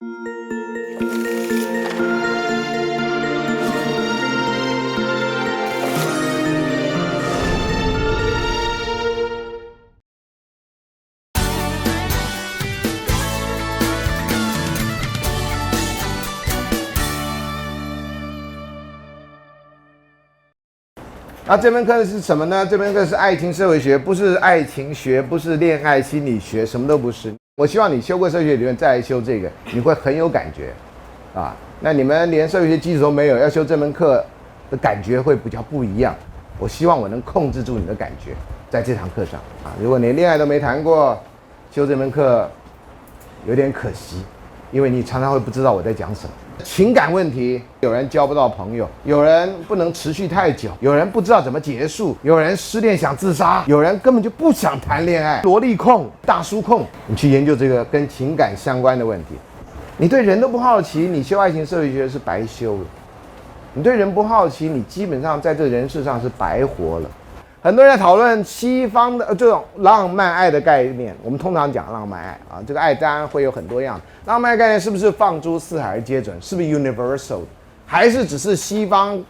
那这门课是什么呢？这门课是爱情社会学，不是爱情学，不是恋爱心理学，什么都不是。我希望你修过社会学理论再来修这个，你会很有感觉，啊，那你们连社会学基础都没有，要修这门课的感觉会比较不一样。我希望我能控制住你的感觉，在这堂课上啊。如果连恋爱都没谈过，修这门课有点可惜，因为你常常会不知道我在讲什么。情感问题，有人交不到朋友，有人不能持续太久，有人不知道怎么结束，有人失恋想自杀，有人根本就不想谈恋爱，萝莉控、大叔控。你去研究这个跟情感相关的问题，你对人都不好奇，你修爱情社会学是白修了。你对人不好奇，你基本上在这人世上是白活了。很多人在讨论西方的这种浪漫爱的概念，我们通常讲浪漫爱啊，这个爱当然会有很多样。浪漫爱概念是不是放诸四海而皆准？是不是 universal？ 还是只是西方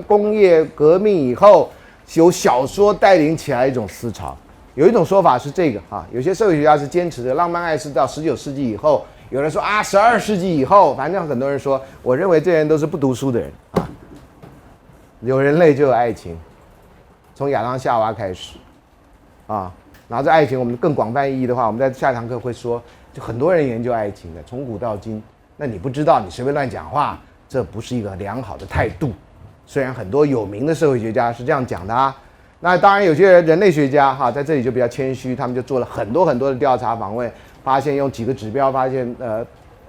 工业革命以后由小说带领起来一种思潮？有一种说法是这个啊，有些社会学家是坚持的，浪漫爱是到19世纪以后，有人说啊12世纪以后，反正很多人说，我认为这些人都是不读书的人啊。有人类就有爱情。从亚当夏娃开始，啊，然后这爱情我们更广泛意义的话，我们在下一堂课会说，就很多人研究爱情的，从古到今。那你不知道，你随便乱讲话，这不是一个良好的态度。虽然很多有名的社会学家是这样讲的啊，那当然有些人类学家哈，在这里就比较谦虚，他们就做了很多的调查访问，发现用几个指标发现，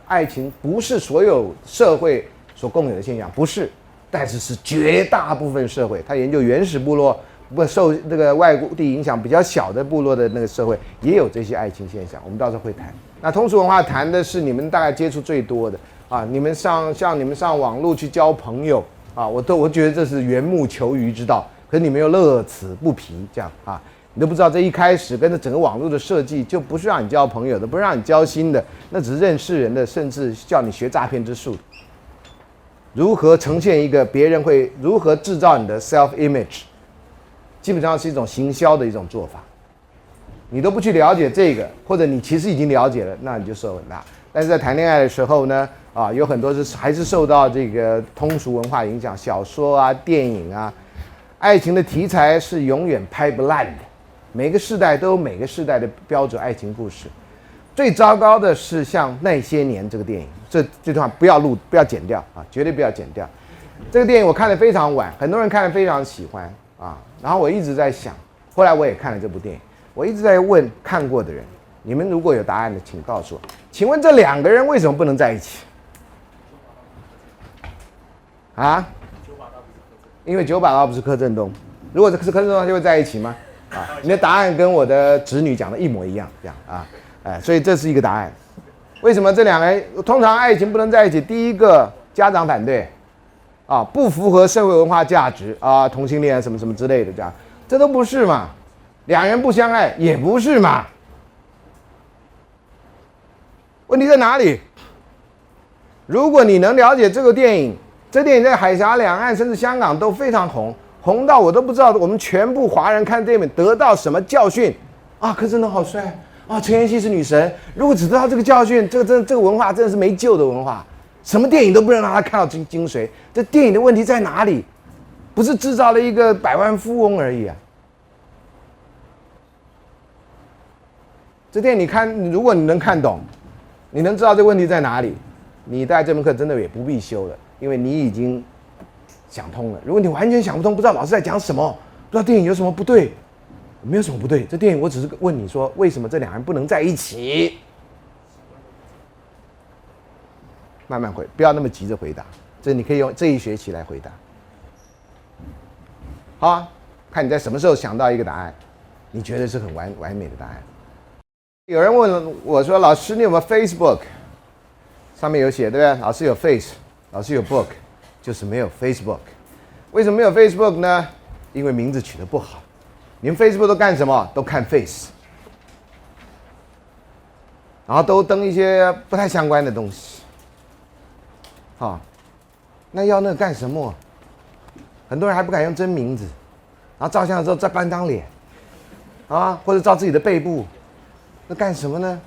爱情不是所有社会所共有的现象，不是，但是是绝大部分社会。他研究原始部落。不受这个外地影响比较小的部落的那个社会也有这些爱情现象，我们到时候会谈。那通俗文化谈的是你们大概接触最多的啊，你们像你们上网络去交朋友啊，我觉得这是缘木求鱼之道，可是你们又乐此不疲这样啊，你都不知道这一开始跟着整个网络的设计就不是让你交朋友的，不是让你交心的，那只是认识人的，甚至叫你学诈骗之术。如何呈现一个别人会如何制造你的 self image？基本上是一种行销的一种做法，你都不去了解这个，或者你其实已经了解了，那你就受很大。但是在谈恋爱的时候呢，啊，有很多还是受到这个通俗文化影响，小说啊、电影啊，爱情的题材是永远拍不烂的。每个世代都有每个世代的标准爱情故事。最糟糕的是像《那些年》这个电影，这段不要录，不要剪掉啊，绝对不要剪掉。这个电影我看得非常晚，很多人看得非常喜欢。啊，然后我一直在想，后来我也看了这部电影，我一直在问看过的人，你们如果有答案的，请告诉我，请问这两个人为什么不能在一起？啊？因为九把刀不是柯震东，如果是柯震东就会在一起吗？啊，你的答案跟我的侄女讲的一模一样，这样啊，所以这是一个答案。为什么这两个人通常爱情不能在一起？第一个，家长反对。啊，不符合社会文化价值啊，同性恋什么什么之类的，这都不是嘛。两人不相爱也不是嘛。问题在哪里？如果你能了解这个电影，这电影在海峡两岸甚至香港都非常红，红到我都不知道我们全部华人看这部得到什么教训啊？柯震东好帅啊，陈妍希是女神。如果只知道这个教训，这个文化真的是没救的文化。什么电影都不能让他看到精髓，这电影的问题在哪里？不是制造了一个百万富翁而已啊！这电影你看，如果你能看懂，你能知道这个问题在哪里，你大概这门课真的也不必修了，因为你已经想通了。如果你完全想不通，不知道老师在讲什么，不知道电影有什么不对，没有什么不对。这电影我只是问你说，为什么这两人不能在一起？慢慢回，不要那么急着回答。这你可以用这一学期来回答。好啊，看你在什么时候想到一个答案，你觉得是很完美的答案。有人问我说：“老师，你有没有 Facebook？” 上面有写，对不对？老师有 Face， 老师有 Book， 就是没有 Facebook。为什么没有 Facebook 呢？因为名字取得不好。你们 Facebook 都干什么？都看 Face， 然后都登一些不太相关的东西。好，那要那个干什么？很多人还不敢用真名字，然后照相的时候照半张脸，啊，或者照自己的背部，那干什么呢？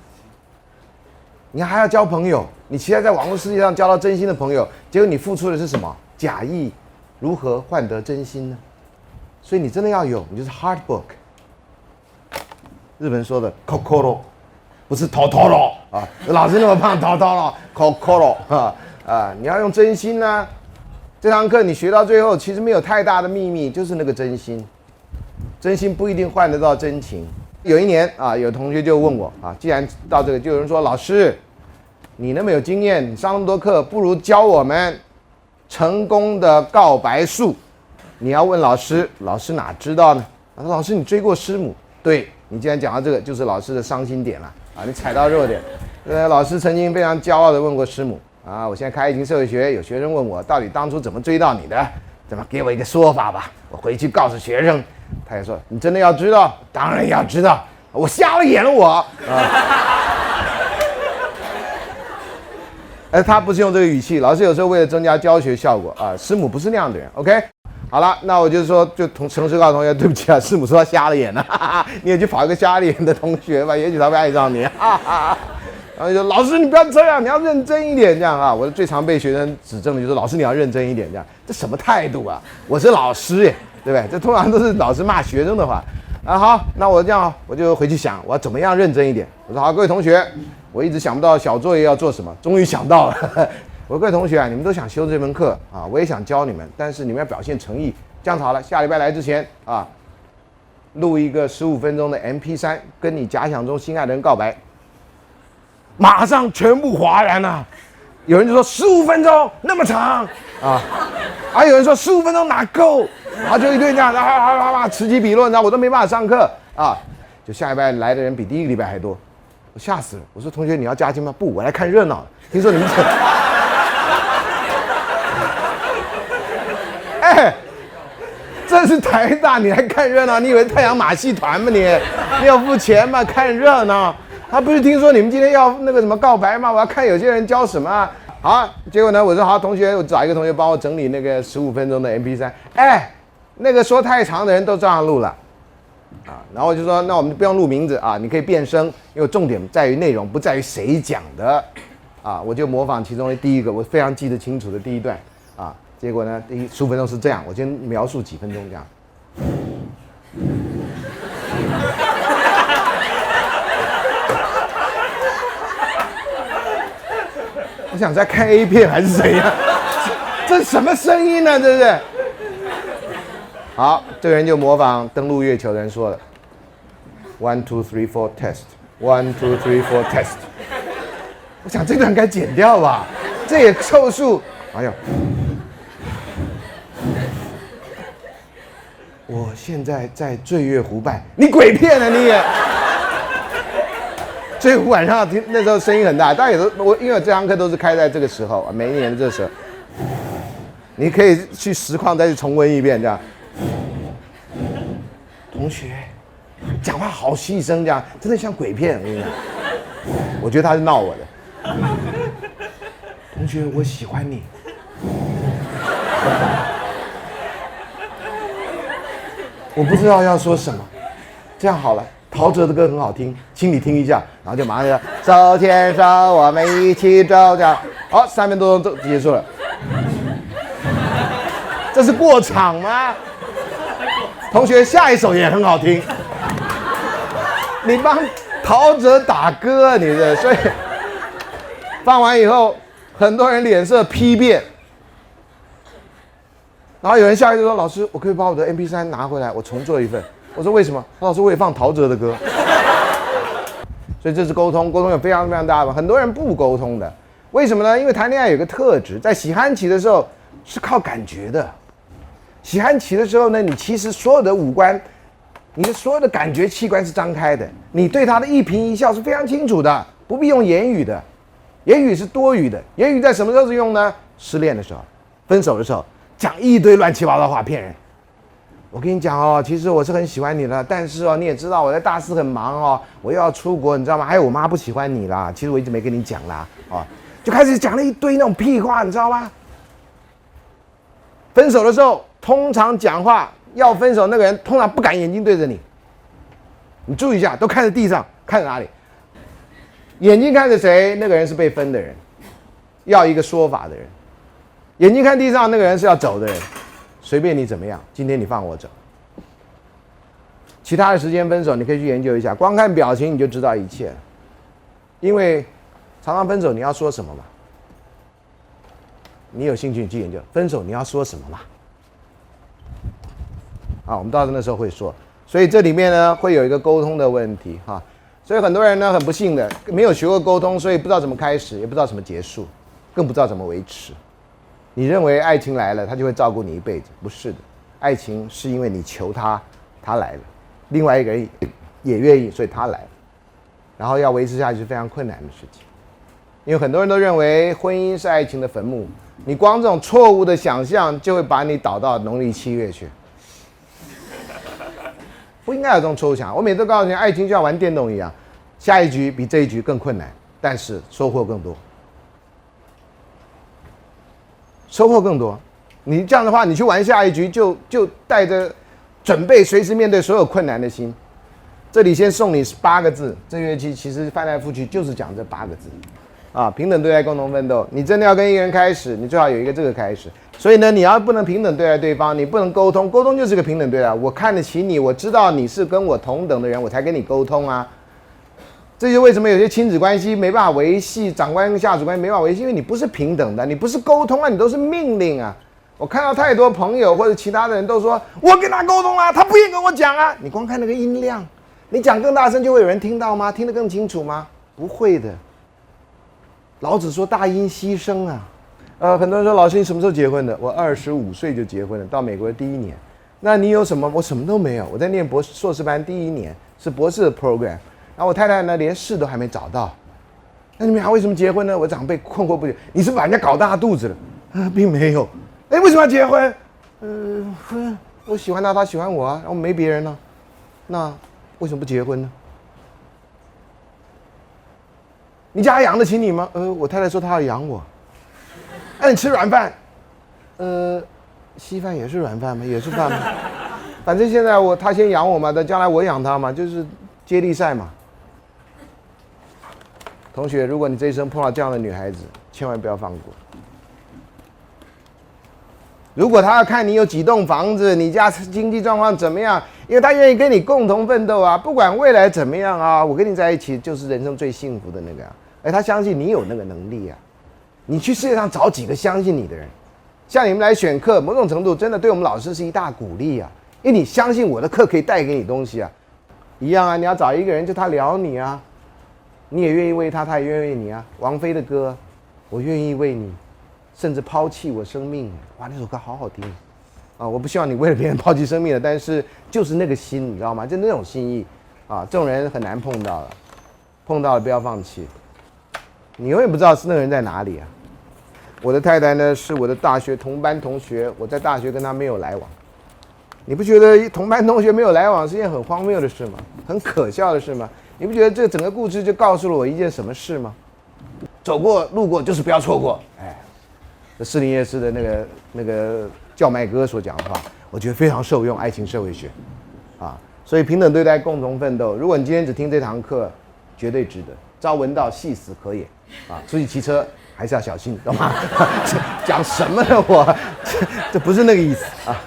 你还要交朋友，你期待在网络世界上交到真心的朋友，结果你付出的是什么？假意，如何换得真心呢？所以你真的要有，你就是 hard book。日本说的 kokoro， 不是 totoro 啊，老师那么胖 totoro kokoro 啊，你要用真心呢、啊。这堂课你学到最后，其实没有太大的秘密，就是那个真心。真心不一定换得到真情。有一年啊，有同学就问我啊，既然到这个，就有人说老师，你那么有经验，你上那么多课，不如教我们成功的告白术。你要问老师，老师哪知道呢？他说老师，你追过师母？对，你既然讲到这个，就是老师的伤心点了啊，你踩到弱点。老师曾经非常骄傲地问过师母啊，我现在开爱情社会学，有学生问我到底当初怎么追到你的，怎么给我一个说法吧，我回去告诉学生。他也说你真的要知道？当然要知道，我瞎了眼了我啊。他不是用这个语气，老师有时候为了增加教学效果啊，师母不是那样的人 ，OK。好了，那我就说，就诚实告诉同学，对不起啊，师母说他瞎了眼了，哈哈，你也去找一个瞎了眼的同学吧，也许他会爱上你，哈哈。然后就说老师你不要这样，你要认真一点，这样啊。我最常被学生指正的就是老师你要认真一点，这样，这什么态度啊？我是老师耶，对不对？这通常都是老师骂学生的话啊。好，那我这样我就回去想，我要怎么样认真一点。我说好，各位同学，我一直想不到小作业要做什么，终于想到了。我说各位同学啊，你们都想修这门课啊，我也想教你们，但是你们要表现诚意。这样子好了，下礼拜来之前啊，录一个15分钟的 MP3，跟你假想中心爱的人告白。马上全部哗然了、有人就说15分钟那么长啊，有人说15分钟哪够，然后就一堆这样此起彼落，然后我都没办法上课啊。就下礼拜来的人比第一个礼拜还多，我吓死了。我说同学你要加薪吗？不，我来看热闹。听说你们这是台大，你来看热闹？你以为太阳马戏团吗你？你要付钱吗？看热闹。他不是听说你们今天要那个什么告白吗？我要看有些人教什么啊。好，结果呢，我说好，同学，我找一个同学帮我整理那个15分钟的 MP3。那个说太长的人都照样录了啊。然后我就说，那我们不用录名字啊，你可以变声，因为重点在于内容，不在于谁讲的啊。我就模仿其中的第一个，我非常记得清楚的第一段啊。结果呢，第15分钟是这样，我先描述几分钟这样。我想在看 A 片还是怎样？这什么声音呢？这是。好，这个人就模仿登陆月球的人说了 ：1 2 3 4 test，1 2 3 4 test。我想这段该剪掉吧，这也凑数。哎呦，我现在在醉月湖畔，你鬼片啊你也！所以晚上听那时候声音很大，大家也都因为这堂课都是开在这个时候啊，每一年的这时候，你可以去实况再去重温一遍这样。同学，讲话好细声，这样真的像鬼片，我跟你讲。我觉得他是闹我的。同学，我喜欢你。我不知道要说什么，这样好了。陶喆的歌很好听，请你听一下，然后就马上就手牵手，我们一起走，这样好，3分多钟都结束了。这是过场吗？同学，下一首也很好听。你帮陶喆打歌，你这，所以放完以后，很多人脸色批变。然后有人下来就说：“老师，我可以把我的 MP3 拿回来，我重做一份。”我说为什么？老师，我也放陶喆的歌。所以这是沟通，沟通有非常非常大的，很多人不沟通的，为什么呢？因为谈恋爱有个特质，在喜欢期的时候是靠感觉的。喜欢期的时候呢，你其实所有的五官，你的所有的感觉器官是张开的，你对他的一颦一笑是非常清楚的，不必用言语的，言语是多余的。言语在什么时候是用呢？失恋的时候，分手的时候，讲一堆乱七八糟话骗人。我跟你讲哦，其实我是很喜欢你的，但是哦，你也知道我在大四很忙哦，我又要出国，你知道吗？还有我妈不喜欢你啦，其实我一直没跟你讲啦，啊，就开始讲了一堆那种屁话，你知道吗？分手的时候，通常讲话要分手那个人通常不敢眼睛对着你，你注意一下，都看着地上，看着哪里？眼睛看着谁，那个人是被分的人，要一个说法的人；眼睛看地上，那个人是要走的人。随便你怎么样，今天你放我走。其他的时间分手，你可以去研究一下，光看表情你就知道一切了。因为常常分手你要说什么嘛？你有兴趣你去研究分手你要说什么嘛？我们到那时候会说。所以这里面呢会有一个沟通的问题哈。所以很多人呢很不幸的没有学过沟通，所以不知道怎么开始，也不知道怎么结束，更不知道怎么维持。你认为爱情来了他就会照顾你一辈子，不是的。爱情是因为你求他，他来了，另外一个人也愿意，所以他来了。然后要维持下去是非常困难的事情。因为很多人都认为婚姻是爱情的坟墓，你光这种错误的想象就会把你导到农历7月去。不应该有这种错误想象。我每次都告诉你，爱情就像玩电动一样，下一局比这一局更困难，但是收获更多。收获更多。你这样的话，你去玩下一局就带着准备随时面对所有困难的心。这里先送你8个字，这乐器其实翻来覆去就是讲这8个字。平等对待，共同奋斗。你真的要跟一个人开始，你最好有一个这个开始。所以呢，你要不能平等对待对方，你不能沟通，沟通就是个平等对待。我看得起你，我知道你是跟我同等的人，我才跟你沟通啊。这就为什么有些亲子关系没办法维系，长官跟下属关系没办法维系，因为你不是平等的，你不是沟通啊，你都是命令啊。我看到太多朋友或者其他的人都说，我跟他沟通啦，他不愿意跟我讲啊。你光看那个音量，你讲更大声就会有人听到吗？听得更清楚吗？不会的。老子说大音希声啊。很多人说老师你什么时候结婚的？我25岁就结婚了，到美国的第1年。那你有什么？我什么都没有。我在念硕士班第1年是博士的 program， 然后我太太呢连事都还没找到。那你们俩为什么结婚呢？我长辈困惑不解。你是把人家搞大肚子了？并没有。为什么要结婚？我喜欢他，他喜欢我啊，然后没别人呢。那为什么不结婚呢？你家养得起你吗？我太太说她要养我。那你吃软饭？稀饭也是软饭吗？也是饭吗？反正现在他先养我嘛，但将来我养他嘛，就是接力赛嘛。同学，如果你这一生碰到这样的女孩子，千万不要放过。如果他要看你有几栋房子，你家经济状况怎么样，因为他愿意跟你共同奋斗啊，不管未来怎么样啊，我跟你在一起就是人生最幸福的那个啊。他相信你有那个能力啊。你去世界上找几个相信你的人，像你们来选课，某种程度真的对我们老师是一大鼓励啊，因为你相信我的课可以带给你东西啊。一样啊，你要找一个人就他聊你啊，你也愿意为他，他也愿意为你啊。王菲的歌，我愿意为你，甚至抛弃我生命。哇，那首歌好好听啊！我不希望你为了别人抛弃生命了，但是就是那个心，你知道吗？就那种心意啊，这种人很难碰到了，碰到了不要放弃。你永远不知道是那个人在哪里啊。我的太太呢是我的大学同班同学，我在大学跟她没有来往。你不觉得同班同学没有来往是一件很荒谬的事吗？很可笑的事吗？你不觉得这整个故事就告诉了我一件什么事吗？走过路过就是不要错过。这士林夜市的那个叫卖哥所讲的话，我觉得非常受用。爱情社会学啊，所以平等对待，共同奋斗。如果你今天只听这堂课，绝对值得。朝闻道，夕死可也啊！出去骑车还是要小心，懂吗？讲什么呢？这不是那个意思啊。